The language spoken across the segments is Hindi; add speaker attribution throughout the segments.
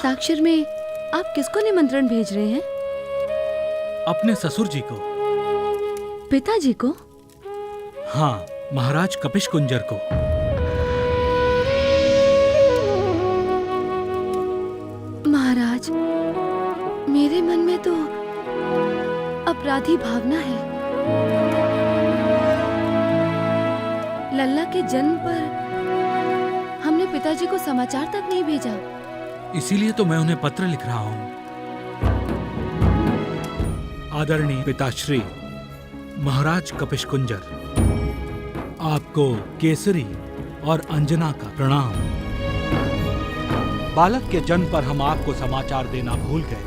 Speaker 1: हस्ताक्षर में आप किसको निमंत्रण भेज रहे हैं?
Speaker 2: अपने ससुर जी को।
Speaker 1: पिताजी को?
Speaker 2: हाँ, महाराज कपिश कुंजर को।
Speaker 1: महाराज, मेरे मन में तो अपराधी भावना है। लल्ला के जन्म पर हमने पिताजी को समाचार तक नहीं भेजा।
Speaker 2: इसीलिए तो मैं उन्हें पत्र लिख रहा हूँ। आदरणीय पिताश्री महाराज कपिश कुंजर, आपको केसरी और अंजना का प्रणाम। बालक के जन्म पर हम आपको समाचार देना भूल गए,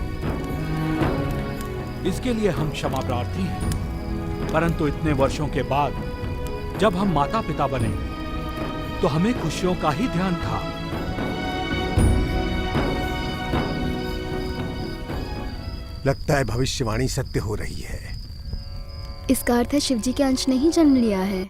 Speaker 2: इसके लिए हम क्षमा प्रार्थी हैं। परंतु इतने वर्षों के बाद जब हम माता पिता बने तो हमें खुशियों का ही ध्यान था।
Speaker 3: लगता है भविष्यवाणी सत्य हो रही है।
Speaker 4: इसका अर्थ है शिवजी के अंश ने ही जन्म लिया है।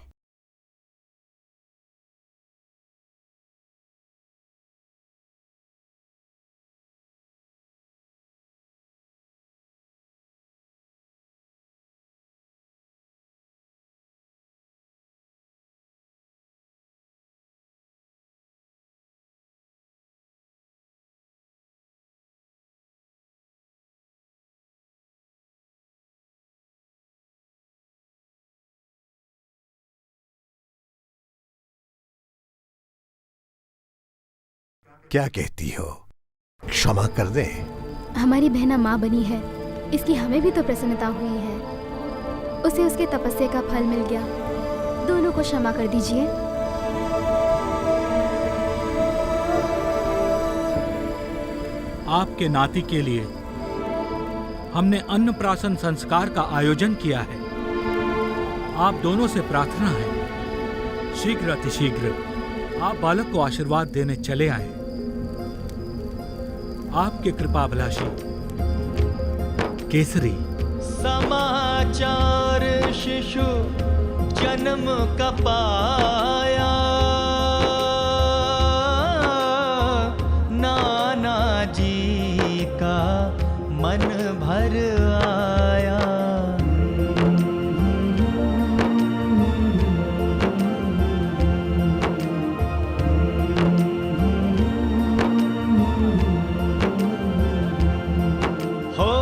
Speaker 3: क्या कहती हो, क्षमा कर दें?
Speaker 4: हमारी बहना माँ बनी है, इसकी हमें भी तो प्रसन्नता हुई है। उसे उसके तपस्या का फल मिल गया। दोनों को क्षमा कर दीजिए।
Speaker 2: आपके नाती के लिए हमने अन्नप्राशन संस्कार का आयोजन किया है। आप दोनों से प्रार्थना है, शीघ्र अतिशीघ्र आप बालक को आशीर्वाद देने चले आए। आपके कृपाभिलाषी केसरी।
Speaker 5: समाचार शिशु जन्म का पाया, नाना जी का मन भर आया। हो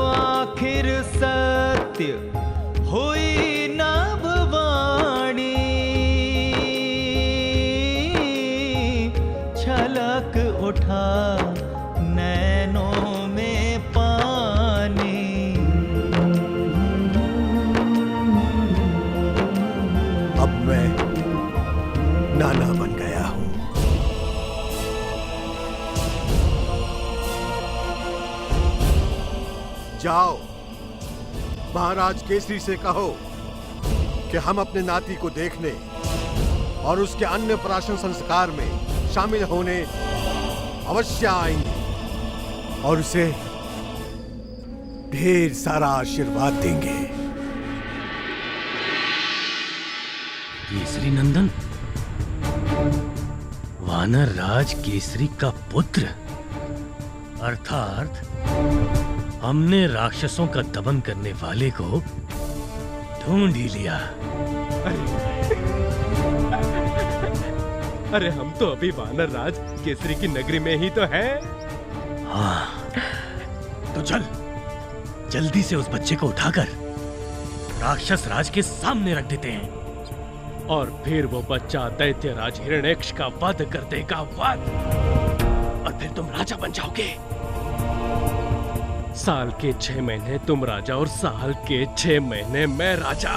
Speaker 5: आखिर सत्य हुई नभवाणी, छलक उठा नैनों में पानी।
Speaker 3: अब मैं नाना बन गया हूं। जाओ, महाराज केसरी से कहो कि हम अपने नाती को देखने और उसके अन्नप्राशन संस्कार में शामिल होने अवश्य आएंगे और उसे ढेर सारा आशीर्वाद देंगे।
Speaker 6: केसरी नंदन, वानर राज केसरी का पुत्र, अर्थात हमने राक्षसों का दमन करने वाले को ढूंढ ही लिया।
Speaker 7: अरे हम तो अभी वानर राज केसरी की नगरी में ही तो हैं।
Speaker 6: हाँ, तो चल जल्दी से उस बच्चे को उठाकर राक्षस राज के सामने रख देते हैं।
Speaker 7: और फिर वो बच्चा दैत्य राज हिरण्यक्ष का वध कर देगा। वध, और फिर तुम राजा बन जाओगे। साल के 6 महीने तुम राजा और साल के 6 महीने मैं राजा।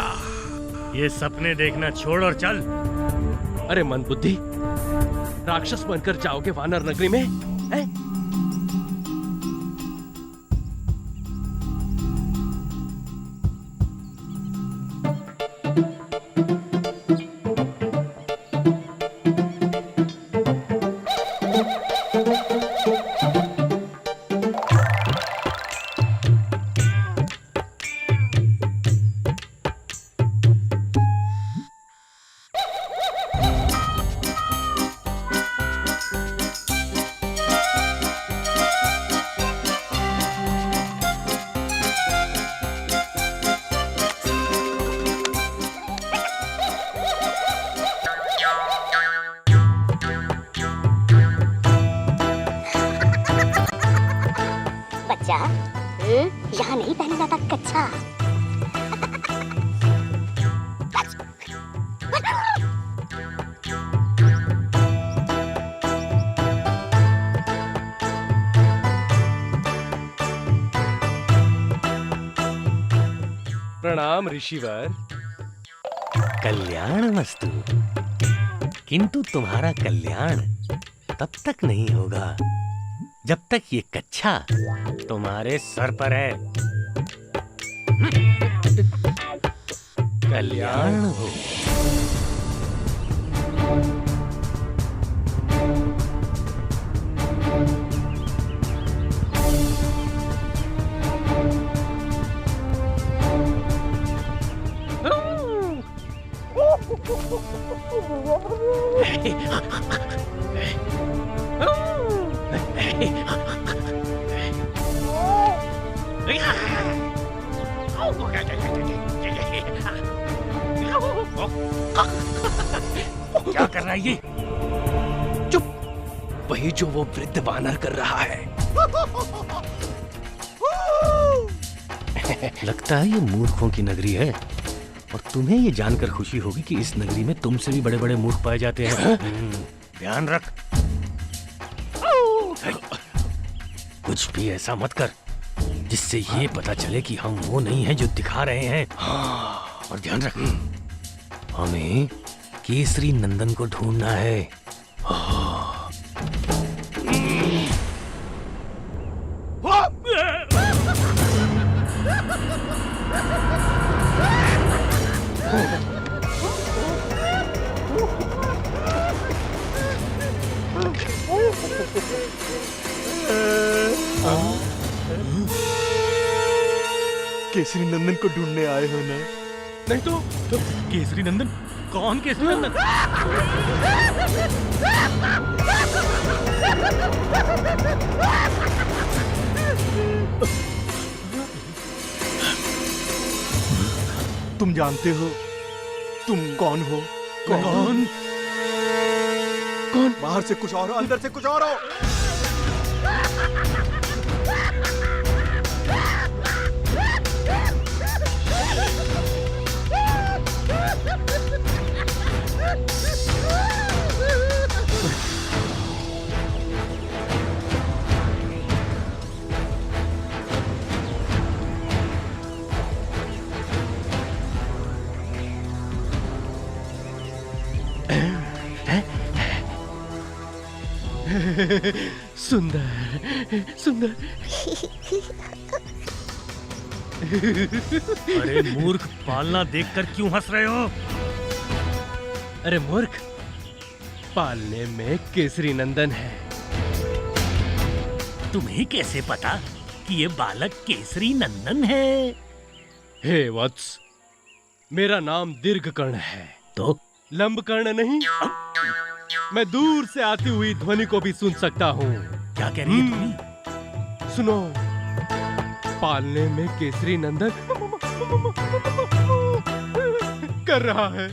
Speaker 6: ये सपने देखना छोड़ और चल।
Speaker 7: अरे मंदबुद्धि, राक्षस बनकर जाओगे वानर नगरी में? हैं?
Speaker 8: क्या? यहाँ नहीं पहना जाता कच्छा।
Speaker 7: प्रणाम ऋषिवर।
Speaker 6: कल्याण वस्तु, किंतु तुम्हारा कल्याण तब तक नहीं होगा जब तक ये कच्छा तुम्हारे सर पर है। कल्याण हो। क्या कर रहा है ये?
Speaker 7: चुप! वही जो वो वृद्ध वानर कर रहा है।
Speaker 6: लगता है ये मूर्खों की नगरी है, और तुम्हें ये जानकर खुशी होगी कि इस नगरी में तुमसे भी बड़े बड़े मूर्ख पाए जाते हैं। ध्यान रख, कुछ भी ऐसा मत कर जिससे ये पता चले कि हम वो नहीं हैं जो दिखा रहे हैं। और ध्यान रख, हमें केसरी नंदन को ढूंढना है।
Speaker 5: केसरी नंदन को ढूंढने आए हो ना?
Speaker 6: नहीं तो केसरी नंदन? कौन केसरी नंदन?
Speaker 5: तुम जानते हो तुम कौन हो?
Speaker 6: कौन?
Speaker 3: बाहर से कुछ और हो, अंदर से कुछ और हो।
Speaker 7: सुंदर सुंदर।
Speaker 6: अरे मूर्ख, पालना देखकर क्यों हंस रहे हो?
Speaker 7: अरे मूर्ख, पालने में केसरी नंदन है।
Speaker 6: तुम्हें कैसे पता कि ये बालक केसरी नंदन है?
Speaker 7: हे वत्स, मेरा नाम दीर्घकर्ण है।
Speaker 6: तो
Speaker 7: लंबकर्ण नहीं। मैं दूर से आती हुई ध्वनि को भी सुन सकता हूँ।
Speaker 6: क्या कह रही है ध्वनि?
Speaker 7: सुनो, पालने में केसरी नंदन कर रहा है।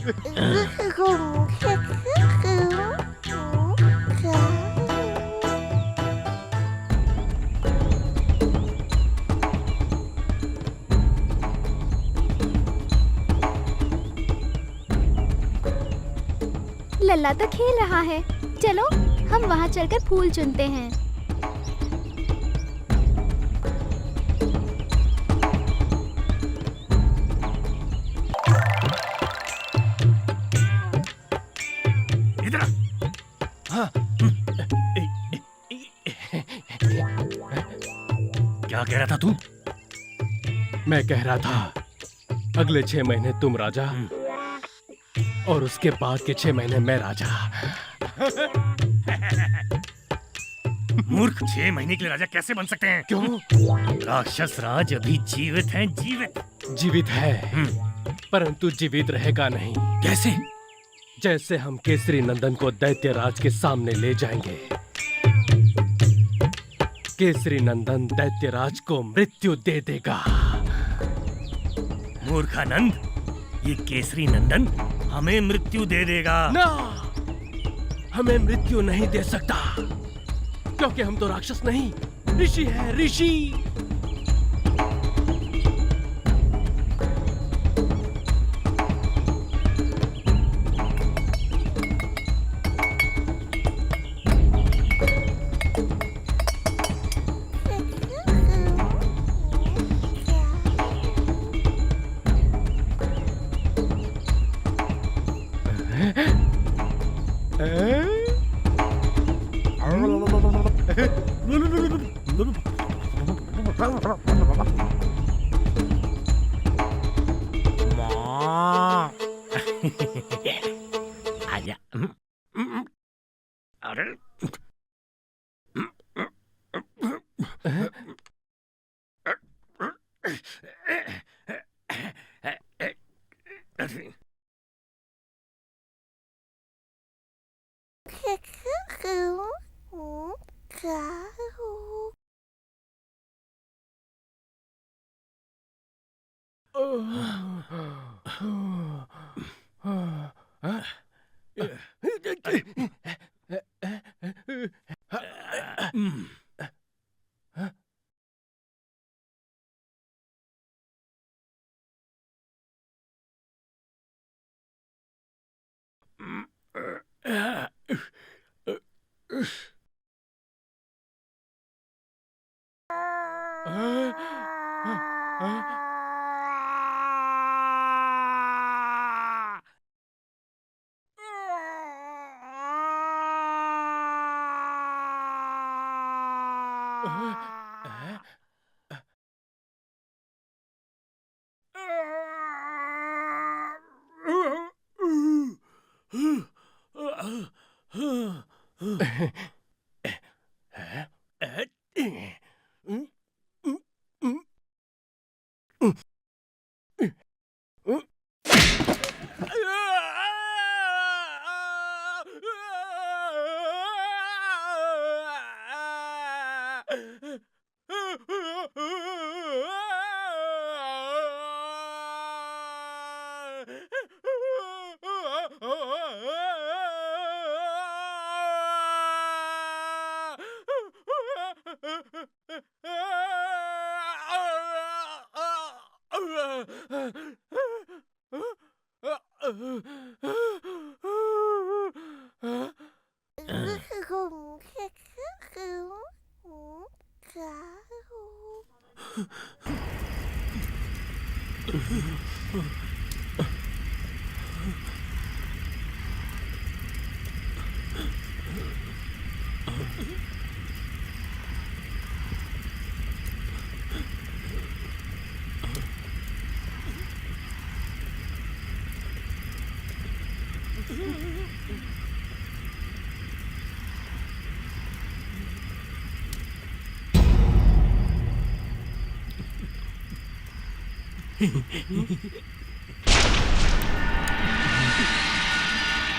Speaker 4: लल्ला तो खेल रहा है, चलो हम वहाँ चलकर फूल चुनते हैं।
Speaker 6: इधर हाँ। क्या कह रहा था तू?
Speaker 7: मैं कह रहा था, अगले 6 महीने तुम राजा और उसके बाद के 6 महीने मैं राजा।
Speaker 6: मूर्ख, 6 महीने के लिए राजा कैसे बन सकते हैं?
Speaker 7: क्यों?
Speaker 6: राक्षस राज अभी जीवित हैं।
Speaker 7: जीवित है, परंतु जीवित रहेगा नहीं।
Speaker 6: कैसे?
Speaker 7: जैसे हम केसरी नंदन को दैत्य राज के सामने ले जाएंगे, केसरी नंदन दैत्य राज को मृत्यु दे देगा।
Speaker 6: मूर्खानंद, ये केसरी नंदन हमें मृत्यु दे देगा।
Speaker 7: ना, हमें मृत्यु नहीं दे सकता, क्योंकि हम तो राक्षस नहीं, ऋषि है, ऋषि।
Speaker 6: माँ आजा। अरे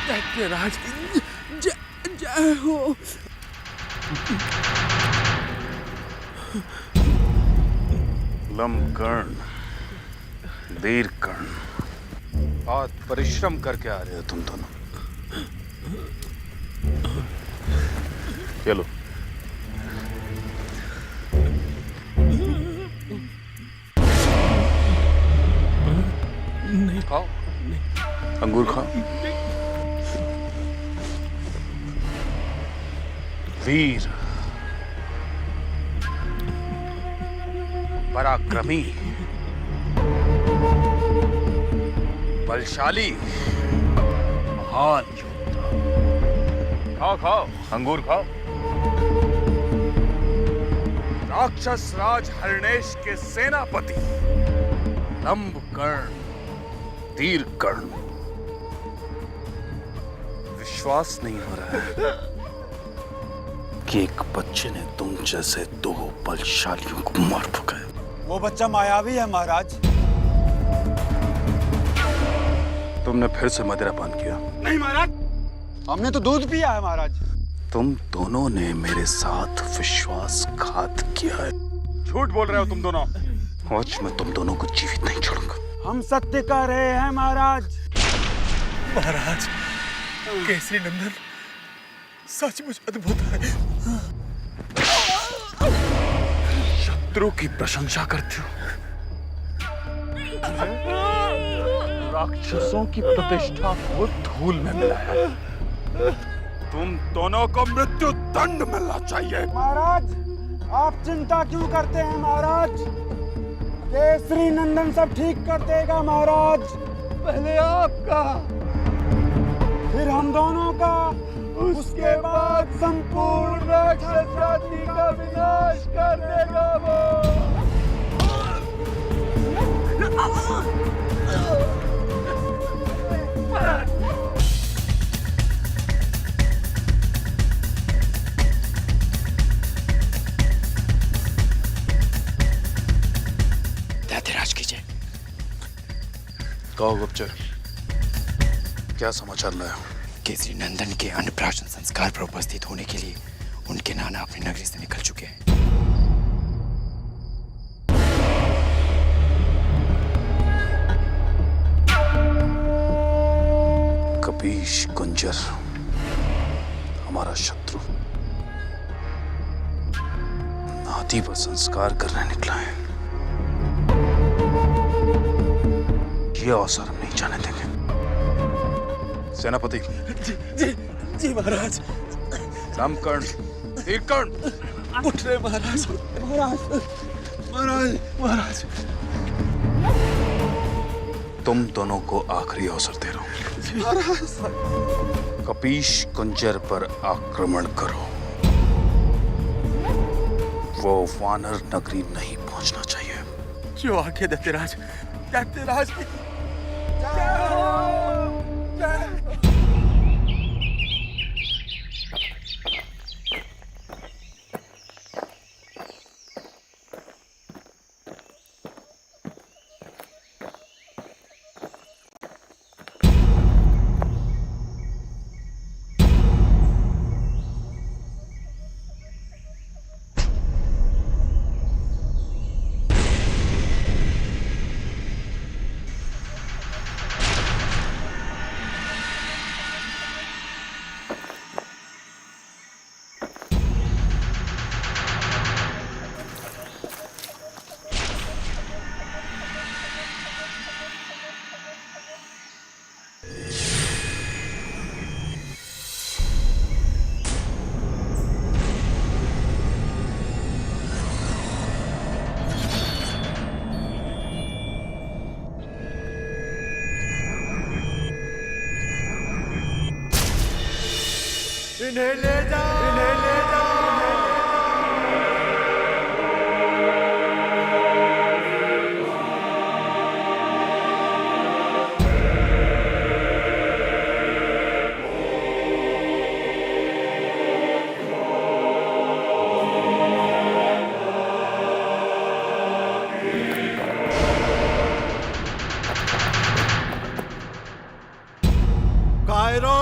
Speaker 5: दैत्यराज जय हो।
Speaker 9: लंबकर्ण, दीर्घकर्ण, बहुत परिश्रम करके आ रहे हो तुम दोनों। चलो खाओ, अंगूर खाओ। वीर, पराक्रमी, बलशाली, महान योद्धा। खाओ खाओ, अंगूर खाओ। राक्षस राज हरनेश के सेनापति लंबकर्ण, दीर्घकर्ण। विश्वास नहीं हो रहा है कि एक बच्चे ने तुम जैसे दो बलशालियों को मार भगाया।
Speaker 5: वो बच्चा मायावी है महाराज।
Speaker 9: तुमने फिर से मदिरा पान किया?
Speaker 5: नहीं महाराज, हमने तो दूध पिया है महाराज।
Speaker 9: तुम दोनों ने मेरे साथ विश्वासघात किया है। झूठ बोल रहे हो तुम दोनों। आज मैं तुम दोनों को जीवित नहीं छोड़ूंगा।
Speaker 5: हम सत्य कह रहे हैं महाराज। महाराज, केसरी नंदन सचमुच अद्भुत है।
Speaker 9: शत्रु की प्रशंसा करते हो? राक्षसों की प्रतिष्ठा को धूल में मिलाया। तुम दोनों को मृत्यु दंड मिलना चाहिए।
Speaker 5: महाराज, आप चिंता क्यों करते हैं महाराज? केसरी नंदन सब ठीक कर देगा महाराज। पहले आपका, फिर हम दोनों का, उसके बाद संपूर्ण राक्षस जाति का विनाश कर देगा वो।
Speaker 10: दैत्यराज की जय।
Speaker 9: कहो गुप्तचर, क्या समाचार लाया?
Speaker 10: केसरी नंदन के अन्नप्राशन संस्कार पर उपस्थित होने के लिए उनके नाना अपनी नगरी से निकल चुके हैं।
Speaker 9: कपीश कुंजर हमारा शत्रु नाती पर संस्कार करने निकला है। ये अवसर हम नहीं जाने देंगे। सेनापति।
Speaker 5: जी महाराज।
Speaker 9: रामकर्ण, हीरकर्ण,
Speaker 5: उठ रहे महाराज। महाराज।
Speaker 9: तुम दोनों को आखिरी अवसर दे रहा हूं।
Speaker 5: महाराज।
Speaker 9: कपीश कुंजर पर आक्रमण करो। वो वानर नगरी नहीं पहुंचना चाहिए।
Speaker 5: जो आगे दैत्यराज की इन्हें ले जाओ।
Speaker 3: कायरो,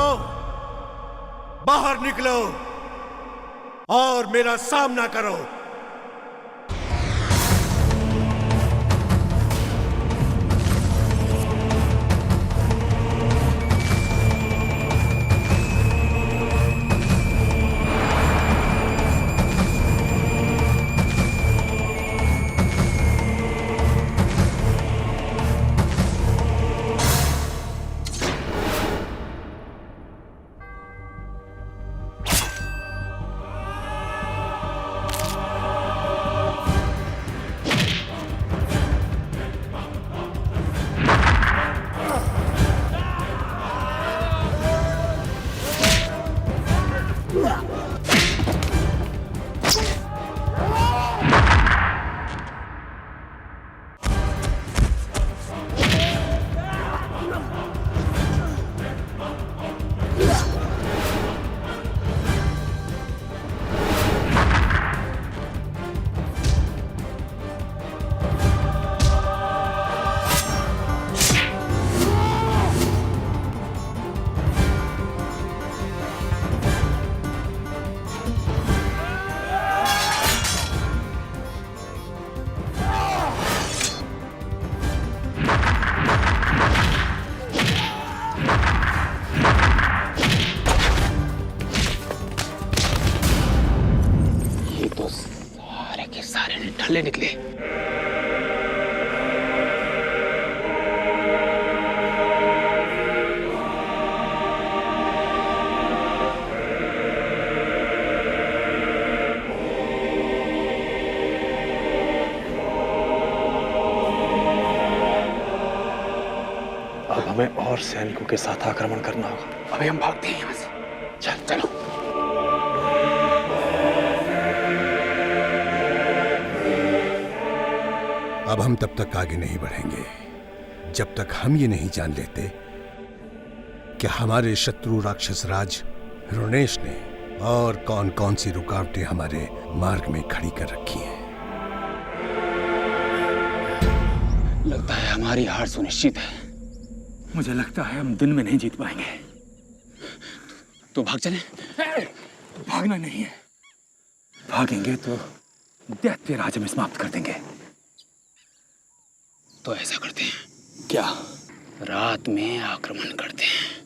Speaker 3: बाहर निकलो और मेरा सामना करो।
Speaker 6: ढले निकले।
Speaker 10: अब हमें और सैनिकों के साथ आक्रमण करना होगा। अभी हम भागते हैं यहाँ से। चलो।
Speaker 3: अब हम तब तक आगे नहीं बढ़ेंगे जब तक हम ये नहीं जान लेते कि हमारे शत्रु राक्षस राज ऋणेश ने और कौन कौन सी रुकावटें हमारे मार्ग में खड़ी कर रखी हैं।
Speaker 10: लगता है हमारी हार सुनिश्चित है। मुझे लगता है हम दिन में नहीं जीत पाएंगे। तो भाग चले? भागना नहीं है, भागेंगे तो दैत्य राज में समाप्त कर देंगे। तो ऐसा करते हैं क्या? रात में आक्रमण करते हैं।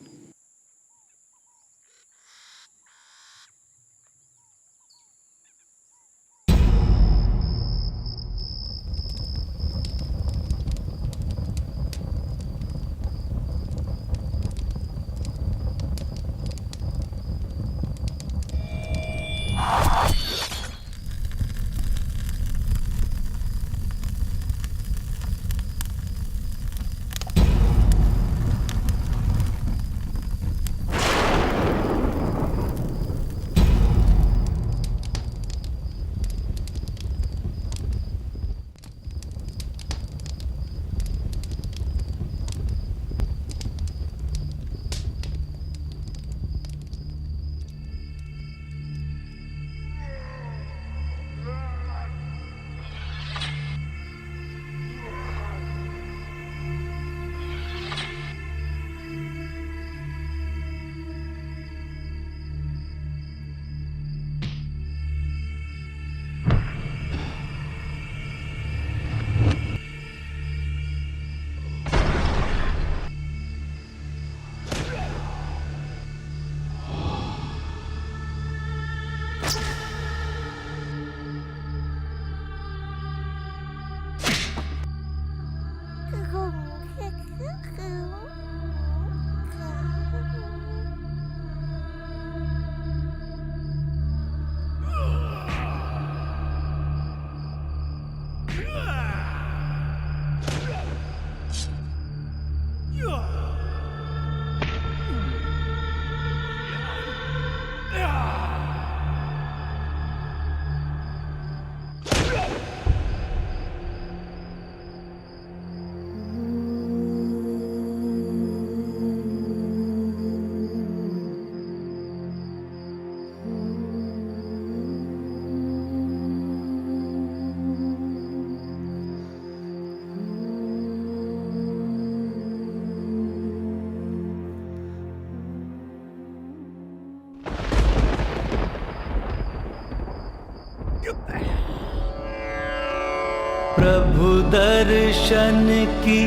Speaker 11: प्रभु दर्शन की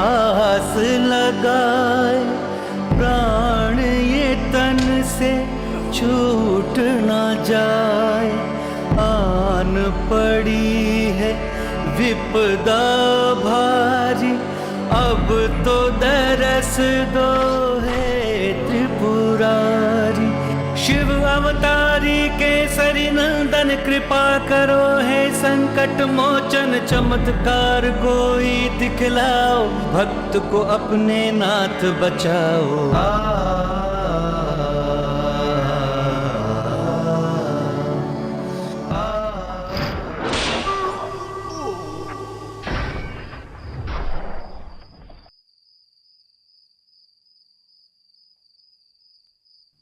Speaker 11: आस लगाए, प्राण ये तन से छूट न जाए। आन पड़ी है विपदा भारी, अब तो दरस दो है त्रिपुरारी। शिव अवतारी केसरी नंदन कृपा करो है संकट मोचन, चमत्कार कोई दिखलाओ, भक्त को अपने नाथ बचाओ।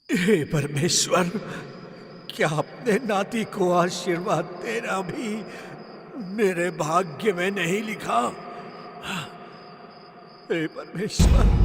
Speaker 12: हे परमेश्वर, क्या अपने नाती को आशीर्वाद देना भी मेरे भाग्य में नहीं लिखा? हे परमेश्वर।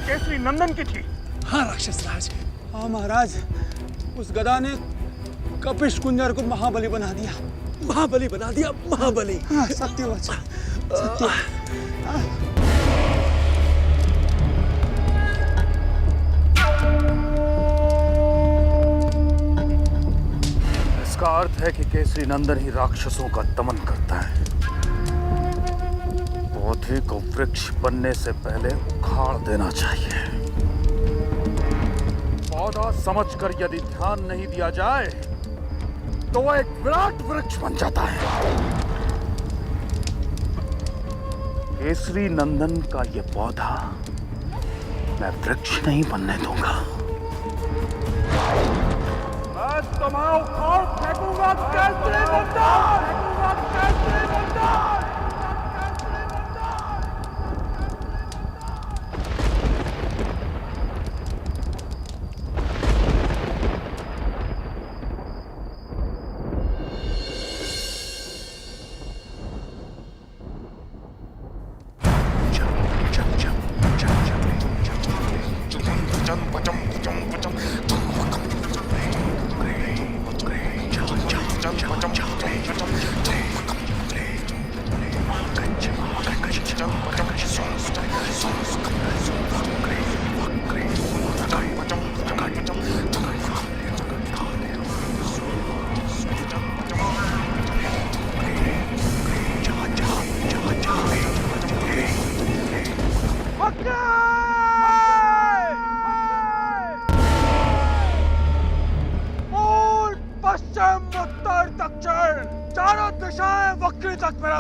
Speaker 10: केसरी नंदन की थी।
Speaker 5: हाँ राक्षस राज। हाँ महाराज, उस गदा ने कपिश कुंजर को महाबली बना दिया। महाबली बना दिया, महाबली। हाँ, सत्य वचन, सत्य।
Speaker 9: इसका अर्थ है कि केसरी नंदन ही राक्षसों का दमन करता है। पौधे को वृक्ष बनने से पहले उखाड़ देना चाहिए। पौधा समझकर यदि ध्यान नहीं दिया जाए तो वह एक विराट वृक्ष बन जाता है। केसरी नंदन का यह पौधा मैं वृक्ष नहीं बनने दूंगा। मैं तुम्हें उखाड़ फेंकूंगा केसरी नंदन, केसरी नंदन।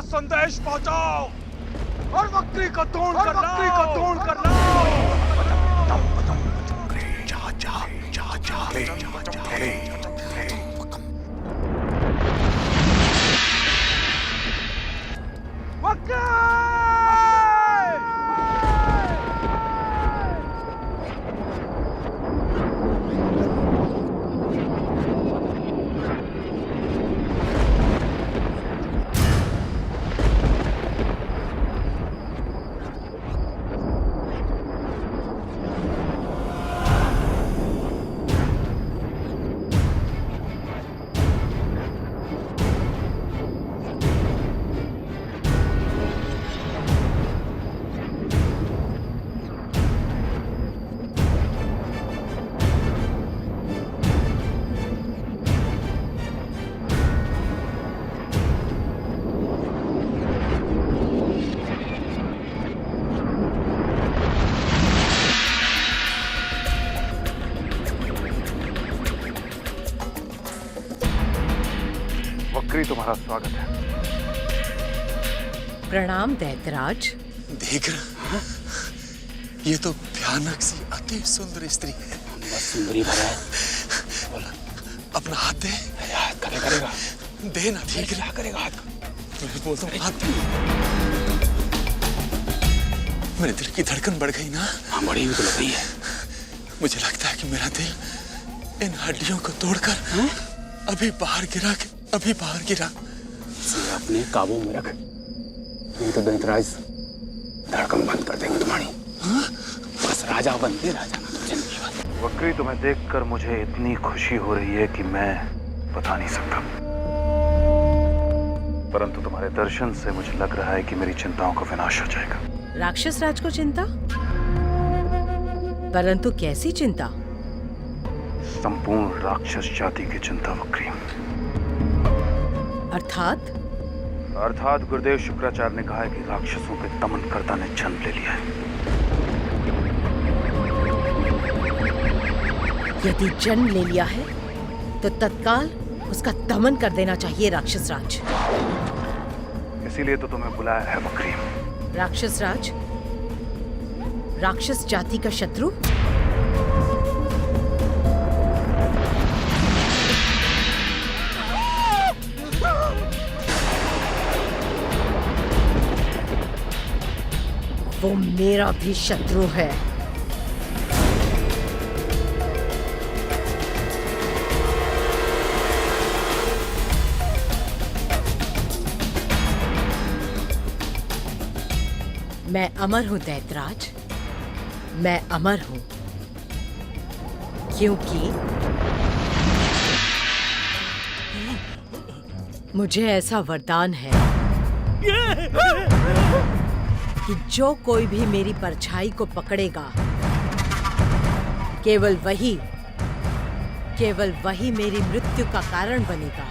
Speaker 9: संदेश पहुंचाओ और वक्री को ढूंढ कर लाओ। तुम्हारा स्वागत है।
Speaker 13: प्रणाम दैत्यराज।
Speaker 10: देख रहा, ये तो भयानक सी अति सुंदर स्त्री है।
Speaker 6: बस सुंदरी भरा है। बोला
Speaker 10: अपना हाथ दे।
Speaker 6: हाथ करेगा
Speaker 10: दे ना।
Speaker 6: ठीक है, करेगा हाथ।
Speaker 10: मैं बोलता हूँ हाथ दे। मेरे दिल की धड़कन बढ़ गई ना।
Speaker 6: हाँ, बड़ी हुई तो लग रही है।
Speaker 10: मुझे लगता है कि मेरा दिल इन हड्डियों को तोड़कर अभी बाहर गिरा। इसे
Speaker 6: अपने काबू में रख।
Speaker 10: नहीं तो दैत्यराज धड़कन बंद कर देंगे तुम्हारी। बस राजा बनते राजा ना तो जन्म।
Speaker 9: वक्री, तुम्हें देखकर मुझे इतनी खुशी हो रही है कि मैं बता नहीं सकता, परंतु तुम्हारे दर्शन से मुझे लग रहा है कि मेरी चिंताओं का विनाश हो जाएगा।
Speaker 13: राक्षस राज को चिंता? परंतु कैसी चिंता?
Speaker 9: संपूर्ण राक्षस जाति की चिंता वक्री।
Speaker 13: अर्थात?
Speaker 9: अर्थात गुरुदेव शुक्राचार्य ने कहा है कि राक्षसों के दमनकर्ता ने जन्म ले लिया है।
Speaker 13: यदि जन्म ले लिया है तो तत्काल उसका दमन कर देना चाहिए राक्षस राज।
Speaker 9: इसीलिए तो तुम्हें बुलाया है वक्री।
Speaker 13: राक्षस राज, राक्षस जाति का शत्रु? वो मेरा भी शत्रु है। मैं अमर हूं दैत्यराज, मैं अमर हूं क्योंकि मुझे ऐसा वरदान है कि जो कोई भी मेरी परछाई को पकड़ेगा, केवल वही मेरी मृत्यु का कारण बनेगा।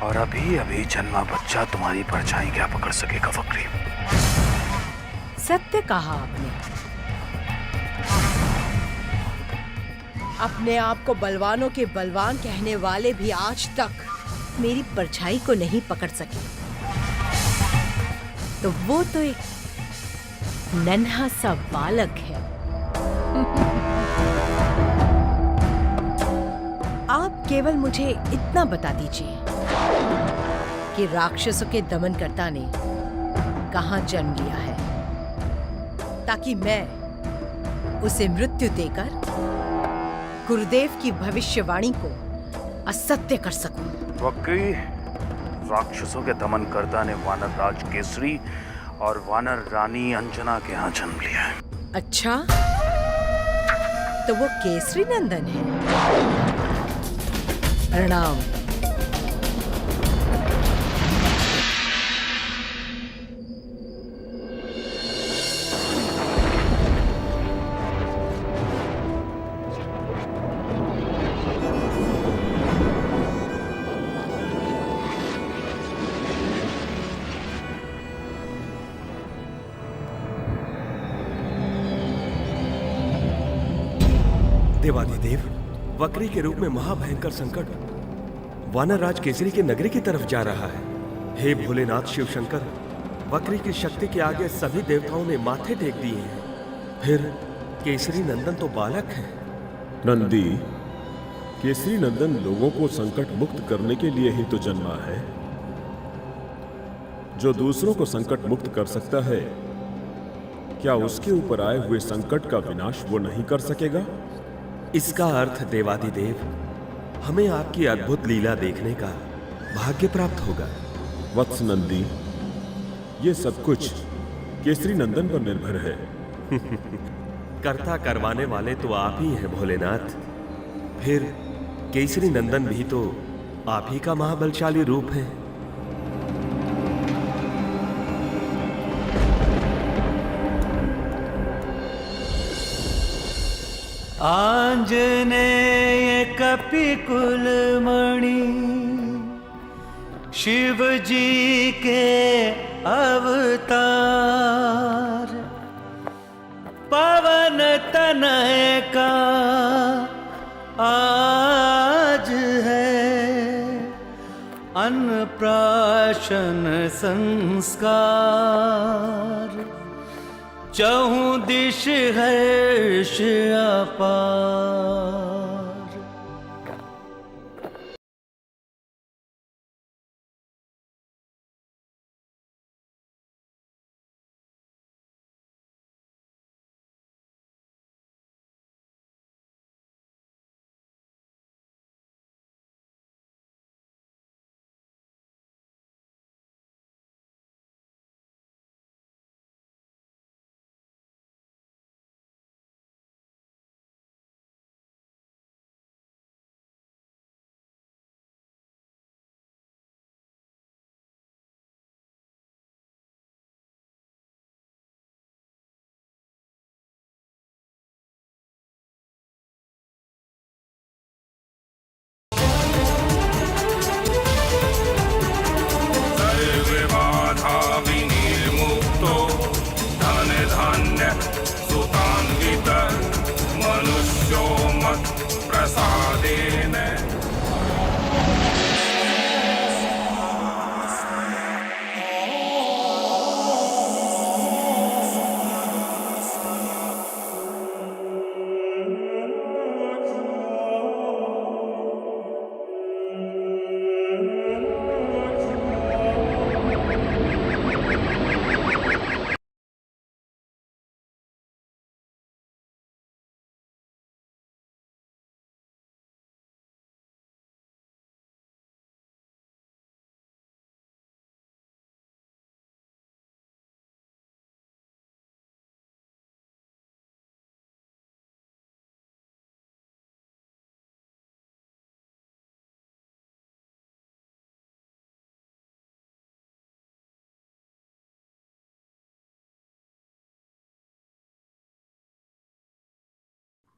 Speaker 9: और अभी अभी जन्मा बच्चा तुम्हारी परछाई क्या पकड़ सकेगा वक्री?
Speaker 13: सत्य कहा आपने। अपने आप को बलवानों के बलवान कहने वाले भी आज तक मेरी परछाई को नहीं पकड़ सके, तो वो तो एक नन्हा सा बालक है। आप केवल मुझे इतना बता दीजिए कि राक्षसों के दमनकर्ता ने कहां जन्म लिया है, ताकि मैं उसे मृत्यु देकर गुरुदेव की भविष्यवाणी को असत्य कर सकूं।
Speaker 9: वक्री, राक्षसों के दमनकर्ता ने वानर राज केसरी और वानर रानी अंजना के यहाँ जन्म लिया है।
Speaker 13: अच्छा, तो वो केसरी नंदन है। प्रणाम।
Speaker 12: देवाधिदेव, वक्री के रूप में महाभयंकर संकट वानर राज केसरी के नगरी की तरफ जा रहा है। हे भोलेनाथ शिव शंकर, वक्री की शक्ति के आगे सभी देवताओं ने माथे टेक दिए हैं। फिर केसरी नंदन तो बालक है।
Speaker 14: नंदी, केसरी नंदन लोगों को संकट मुक्त करने के लिए ही तो जन्मा है। जो दूसरों को संकट मुक्त कर सकता है, क्या उसके ऊपर आए हुए संकट का विनाश वो नहीं कर सकेगा?
Speaker 12: इसका अर्थ देवाधिदेव, हमें आपकी अद्भुत लीला देखने का भाग्य प्राप्त होगा।
Speaker 14: वत्स नंदी, ये सब कुछ केसरी नंदन पर निर्भर है।
Speaker 12: कर्ता करवाने वाले तो आप ही हैं भोलेनाथ। फिर केसरी नंदन भी तो आप ही का महाबलशाली रूप है।
Speaker 11: आंजनेय कपिकुल मणि, शिव जी के अवतार, पवन तनय का आज है अन्नप्राशन संस्कार। चहुं दिश हर्ष अपार।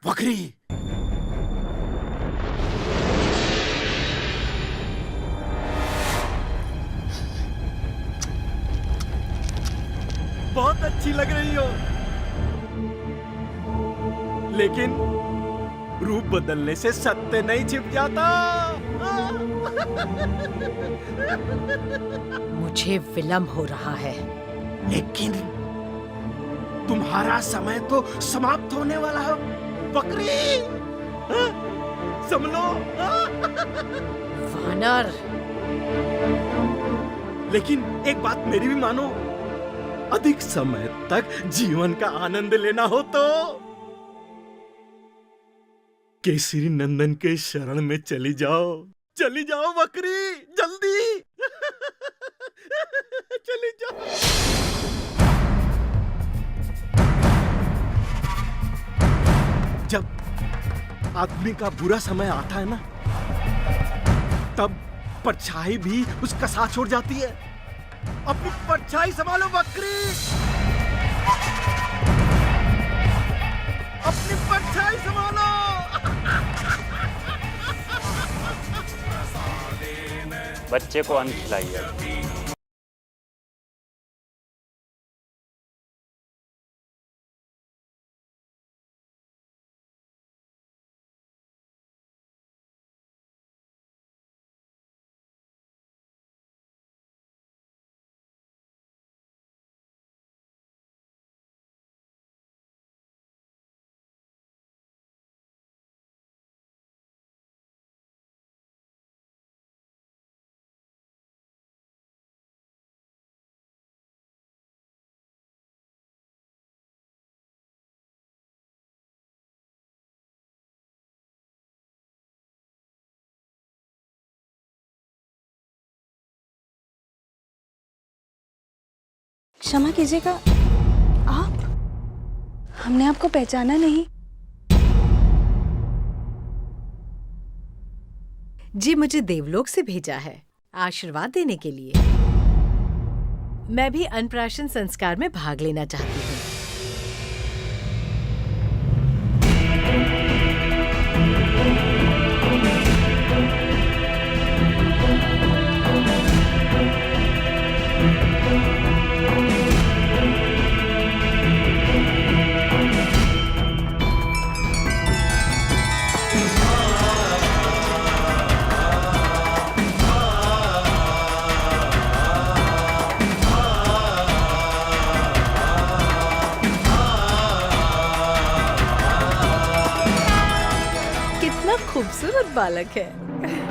Speaker 12: बकरी। बहुत अच्छी लग रही हो, लेकिन रूप बदलने से सत्य नहीं छिप जाता।
Speaker 13: मुझे विलंब हो रहा है।
Speaker 12: लेकिन तुम्हारा समय तो समाप्त होने वाला है बकरी। समझ लो।
Speaker 13: वानर।
Speaker 12: लेकिन एक बात मेरी भी मानो, अधिक समय तक जीवन का आनंद लेना हो तो केसरी नंदन के शरण में चली जाओ बकरी, जल्दी चली जाओ। जब आदमी का बुरा समय आता है ना, तब परछाई भी उसका साथ छोड़ जाती है। अपनी परछाई संभालो बकरी, अपनी परछाई संभालो।
Speaker 15: बच्चे को अन्न खिलाइए।
Speaker 16: क्षमा कीजिएगा, आप? हमने आपको पहचाना नहीं।
Speaker 13: जी, मुझे देवलोक से भेजा है आशीर्वाद देने के लिए। मैं भी अन्नप्राशन संस्कार में भाग लेना चाहती हूँ। खूबसूरत बालक है।